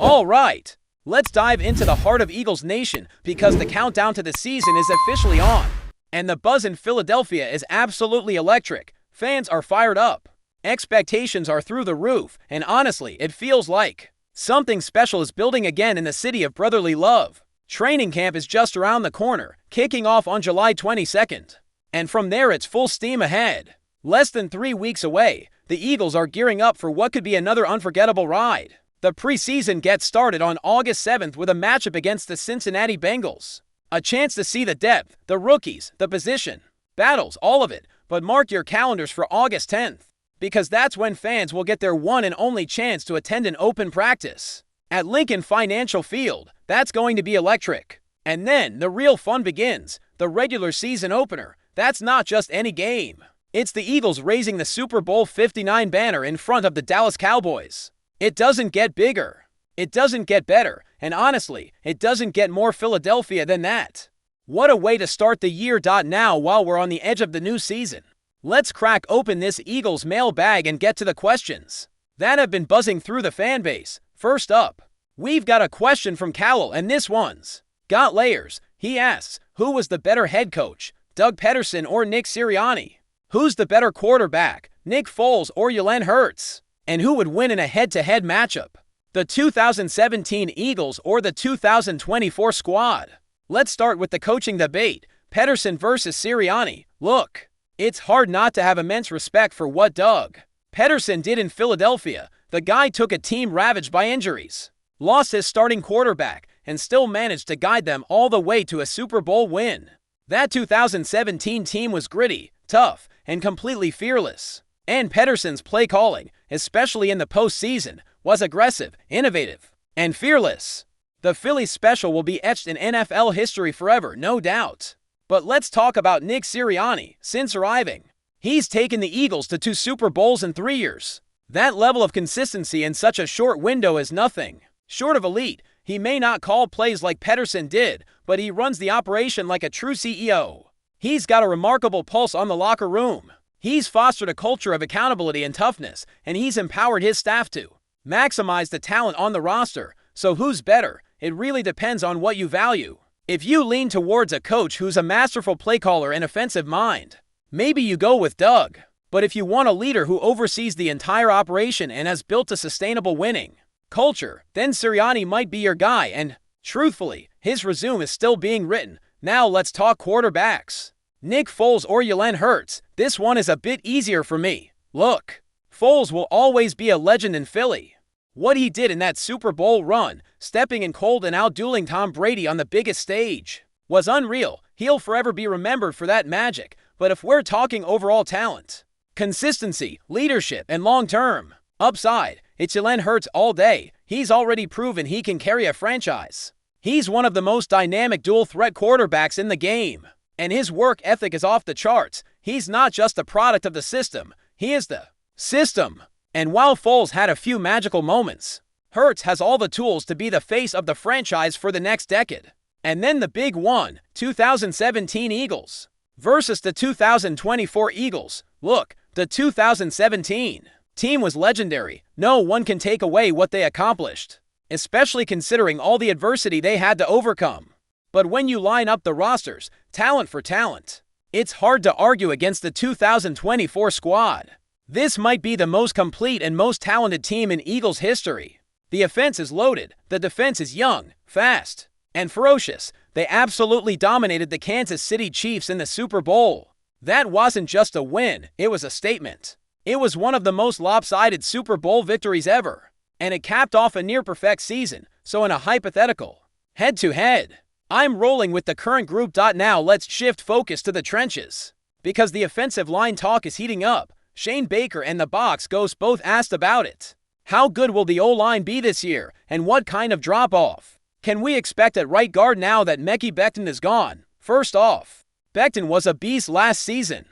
All right, let's dive into the heart of Eagles Nation because the countdown to the season is officially on. And the buzz in Philadelphia is absolutely electric. Fans are fired up. Expectations are through the roof, and honestly, it feels like something special is building again in the city of brotherly love. Training camp is just around the corner, kicking off on July 22nd. And from there, it's full steam ahead. Less than 3 weeks away, the Eagles are gearing up for what could be another unforgettable ride. The preseason gets started on August 7th with a matchup against the Cincinnati Bengals. A chance to see the depth, the rookies, the position, battles, all of it. But mark your calendars for August 10th, because that's when fans will get their one and only chance to attend an open practice. At Lincoln Financial Field, that's going to be electric. And then the real fun begins, the regular season opener. That's not just any game. It's the Eagles raising the Super Bowl 59 banner in front of the Dallas Cowboys. It doesn't get bigger. It doesn't get better. And honestly, it doesn't get more Philadelphia than that. What a way to start the year. Now, while we're on the edge of the new season, let's crack open this Eagles mailbag and get to the questions that have been buzzing through the fan base. First up, we've got a question from Cowell, and this one's got layers. He asks, who was the better head coach, Doug Peterson or Nick Sirianni? Who's the better quarterback, Nick Foles or Jalen Hurts? And who would win in a head-to-head matchup, the 2017 Eagles or the 2024 squad? Let's start with the coaching debate, Peterson versus Sirianni. Look, it's hard not to have immense respect for what Doug Peterson did in Philadelphia. The guy took a team ravaged by injuries, lost his starting quarterback, and still managed to guide them all the way to a Super Bowl win. That 2017 team was gritty, tough, and completely fearless. And Peterson's play calling, especially in the postseason, was aggressive, innovative, and fearless. The Philly special will be etched in NFL history forever, no doubt. But let's talk about Nick Sirianni. Since arriving, he's taken the Eagles to 2 Super Bowls in 3 years. That level of consistency in such a short window is nothing short of elite. He may not call plays like Peterson did, but he runs the operation like a true CEO. He's got a remarkable pulse on the locker room. He's fostered a culture of accountability and toughness, and he's empowered his staff to maximize the talent on the roster. So who's better? It really depends on what you value. If you lean towards a coach who's a masterful play caller and offensive mind, maybe you go with Doug. But if you want a leader who oversees the entire operation and has built a sustainable winning culture, then Sirianni might be your guy, and truthfully, his resume is still being written. Now let's talk quarterbacks. Nick Foles or Jalen Hurts? This one is a bit easier for me. Look, Foles will always be a legend in Philly. What he did in that Super Bowl run, stepping in cold and outdueling Tom Brady on the biggest stage, was unreal. He'll forever be remembered for that magic. But if we're talking overall talent, consistency, leadership, and long-term upside, it's Jalen Hurts all day. He's already proven he can carry a franchise. He's one of the most dynamic dual-threat quarterbacks in the game, and his work ethic is off the charts. He's not just a product of the system, he is the system. And while Foles had a few magical moments, Hurts has all the tools to be the face of the franchise for the next decade. And then the big one, 2017 Eagles versus the 2024 Eagles. Look, the 2017 team was legendary. No one can take away what they accomplished, especially considering all the adversity they had to overcome. But when you line up the rosters, talent for talent, it's hard to argue against the 2024 squad. This might be the most complete and most talented team in Eagles history. The offense is loaded, the defense is young, fast, and ferocious. They absolutely dominated the Kansas City Chiefs in the Super Bowl. That wasn't just a win, it was a statement. It was one of the most lopsided Super Bowl victories ever, and it capped off a near-perfect season. So in a hypothetical head-to-head, I'm rolling with the current group. Now let's shift focus to the trenches, because the offensive line talk is heating up. Shane Baker and the Box Ghost both asked about it. How good will the O-line be this year, and what kind of drop-off can we expect at right guard now that Mekhi Becton is gone? First off, Becton was a beast last season.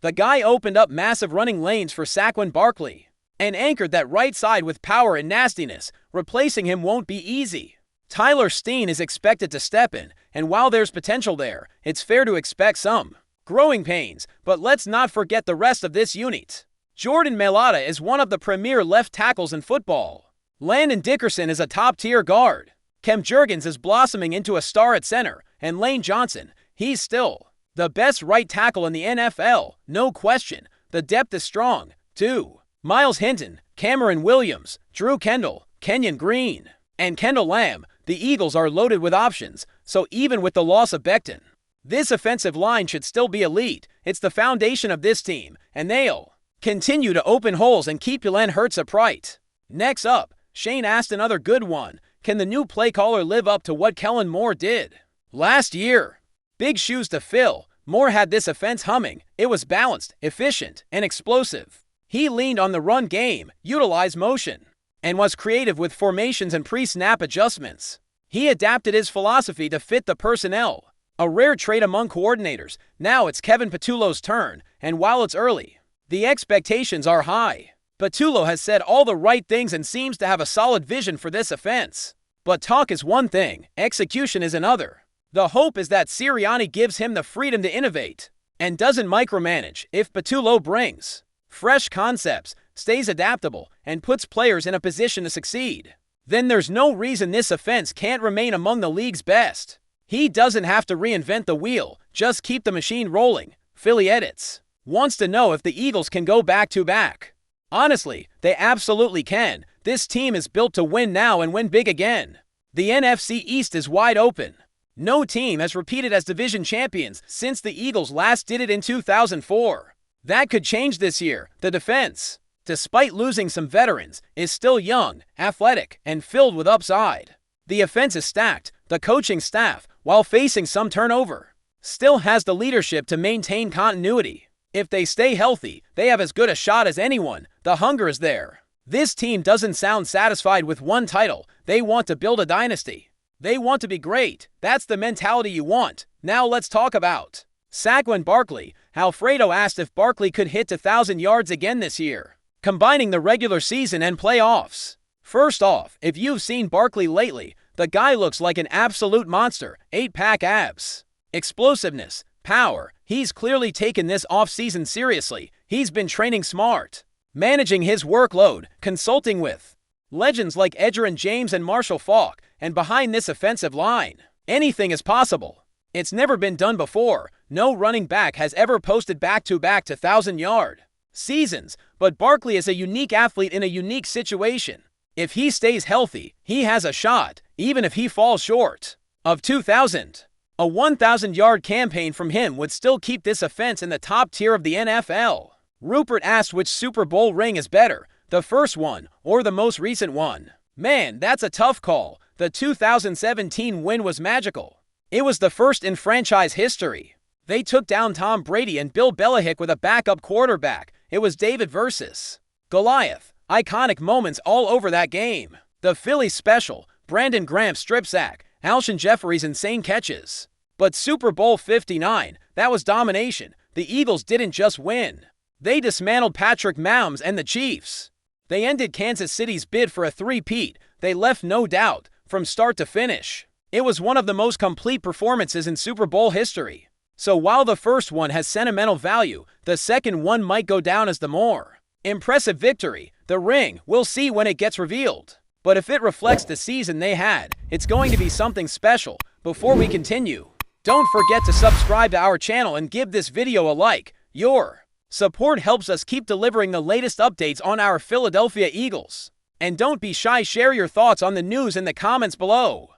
The guy opened up massive running lanes for Saquon Barkley and anchored that right side with power and nastiness. Replacing him won't be easy. Tyler Steen is expected to step in, and while there's potential there, it's fair to expect some growing pains. But let's not forget the rest of this unit. Jordan Mailata is one of the premier left tackles in football. Landon Dickerson is a top-tier guard. Kem Jurgens is blossoming into a star at center, and Lane Johnson, he's still the best right tackle in the NFL, no question. The depth is strong, too. Miles Hinton, Cameron Williams, Drew Kendall, Kenyon Green, and Kendall Lamb, the Eagles are loaded with options, so even with the loss of Becton, this offensive line should still be elite. It's the foundation of this team, and they'll continue to open holes and keep Jalen Hurts upright. Next up, Shane asked another good one. Can the new play caller live up to what Kellen Moore did last year? Big shoes to fill. Moore had this offense humming. It was balanced, efficient, and explosive. He leaned on the run game, utilized motion, and was creative with formations and pre-snap adjustments. He adapted his philosophy to fit the personnel, a rare trait among coordinators. Now it's Kevin Patullo's turn, and while it's early, the expectations are high. Patullo has said all the right things and seems to have a solid vision for this offense. But talk is one thing, execution is another. The hope is that Sirianni gives him the freedom to innovate and doesn't micromanage. If Patullo brings fresh concepts, stays adaptable, and puts players in a position to succeed, then there's no reason this offense can't remain among the league's best. He doesn't have to reinvent the wheel, just keep the machine rolling. Philly Edits wants to know if the Eagles can go back-to-back. Honestly, they absolutely can. This team is built to win now and win big again. The NFC East is wide open. No team has repeated as division champions since the Eagles last did it in 2004. That could change this year. The defense, despite losing some veterans, is still young, athletic, and filled with upside. The offense is stacked. The coaching staff, while facing some turnover, still has the leadership to maintain continuity. If they stay healthy, they have as good a shot as anyone. The hunger is there. This team doesn't sound satisfied with one title. They want to build a dynasty. They want to be great. That's the mentality you want. Now let's talk about Saquon Barkley. Alfredo asked if Barkley could hit 1,000 yards again this year, combining the regular season and playoffs. First off, if you've seen Barkley lately, the guy looks like an absolute monster. 8-pack abs, explosiveness, power. He's clearly taken this offseason seriously. He's been training smart, managing his workload, consulting with legends like Edgerrin James and Marshall Faulk, and behind this offensive line, anything is possible. It's never been done before. No running back has ever posted back-to-back 1,000-yard seasons, but Barkley is a unique athlete in a unique situation. If he stays healthy, he has a shot, even if he falls short of 2,000. A 1,000-yard campaign from him would still keep this offense in the top tier of the NFL. Rupert asked which Super Bowl ring is better, the first one or the most recent one. Man, that's a tough call. The 2017 win was magical. It was the first in franchise history. They took down Tom Brady and Bill Belichick with a backup quarterback. It was David versus Goliath. Iconic moments all over that game. The Philly special, Brandon Graham's strip sack, Alshon Jeffrey's insane catches. But Super Bowl 59, that was domination. The Eagles didn't just win. They dismantled Patrick Mahomes and the Chiefs. They ended Kansas City's bid for a three-peat. They left no doubt, from start to finish. It was one of the most complete performances in Super Bowl history. So while the first one has sentimental value, the second one might go down as the more impressive victory. The ring, we'll see when it gets revealed. But if it reflects the season they had, it's going to be something special. Before we continue, don't forget to subscribe to our channel and give this video a like. Your support helps us keep delivering the latest updates on our Philadelphia Eagles. And don't be shy, share your thoughts on the news in the comments below.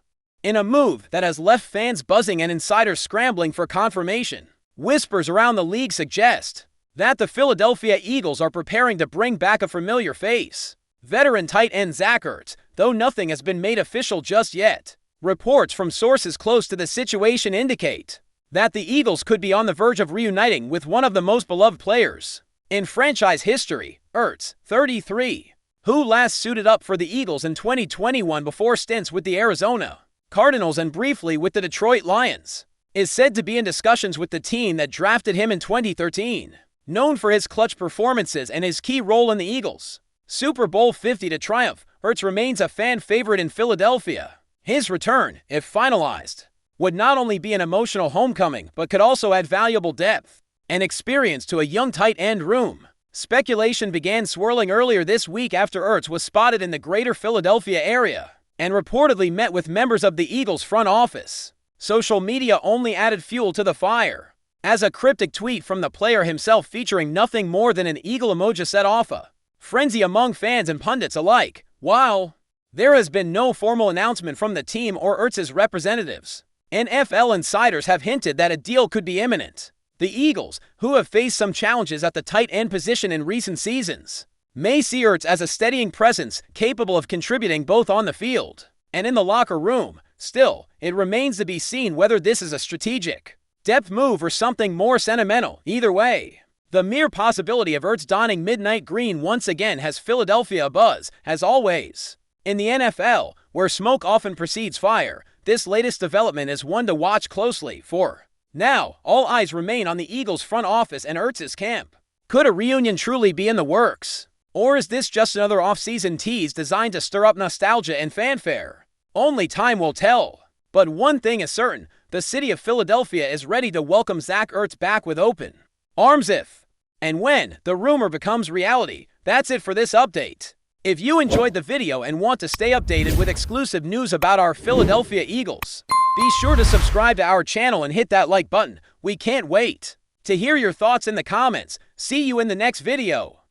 In a move that has left fans buzzing and insiders scrambling for confirmation, whispers around the league suggest that the Philadelphia Eagles are preparing to bring back a familiar face, veteran tight end Zach Ertz, though nothing has been made official just yet. Reports from sources close to the situation indicate that the Eagles could be on the verge of reuniting with one of the most beloved players in franchise history, Ertz, 33, who last suited up for the Eagles in 2021 before stints with the Arizona Cardinals and briefly with the Detroit Lions, is said to be in discussions with the team that drafted him in 2013. Known for his clutch performances and his key role in the Eagles' Super Bowl 50 triumph, Ertz remains a fan favorite in Philadelphia. His return, if finalized, would not only be an emotional homecoming but could also add valuable depth and experience to a young tight end room. Speculation began swirling earlier this week after Ertz was spotted in the greater Philadelphia area and reportedly met with members of the Eagles front office. Social media only added fuel to the fire, as a cryptic tweet from the player himself featuring nothing more than an eagle emoji set off a frenzy among fans and pundits alike. While there has been no formal announcement from the team or Ertz's representatives, NFL insiders have hinted that a deal could be imminent. The Eagles, who have faced some challenges at the tight end position in recent seasons, may see Ertz as a steadying presence capable of contributing both on the field and in the locker room. Still, it remains to be seen whether this is a strategic depth move or something more sentimental. Either way, the mere possibility of Ertz donning midnight green once again has Philadelphia abuzz, as always. In the NFL, where smoke often precedes fire, this latest development is one to watch closely. For now, all eyes remain on the Eagles' front office and Ertz's camp. Could a reunion truly be in the works? Or is this just another off-season tease designed to stir up nostalgia and fanfare? Only time will tell. But one thing is certain, the city of Philadelphia is ready to welcome Zach Ertz back with open arms if and when the rumor becomes reality. That's it for this update. If you enjoyed the video and want to stay updated with exclusive news about our Philadelphia Eagles, be sure to subscribe to our channel and hit that like button. We can't wait to hear your thoughts in the comments. See you in the next video.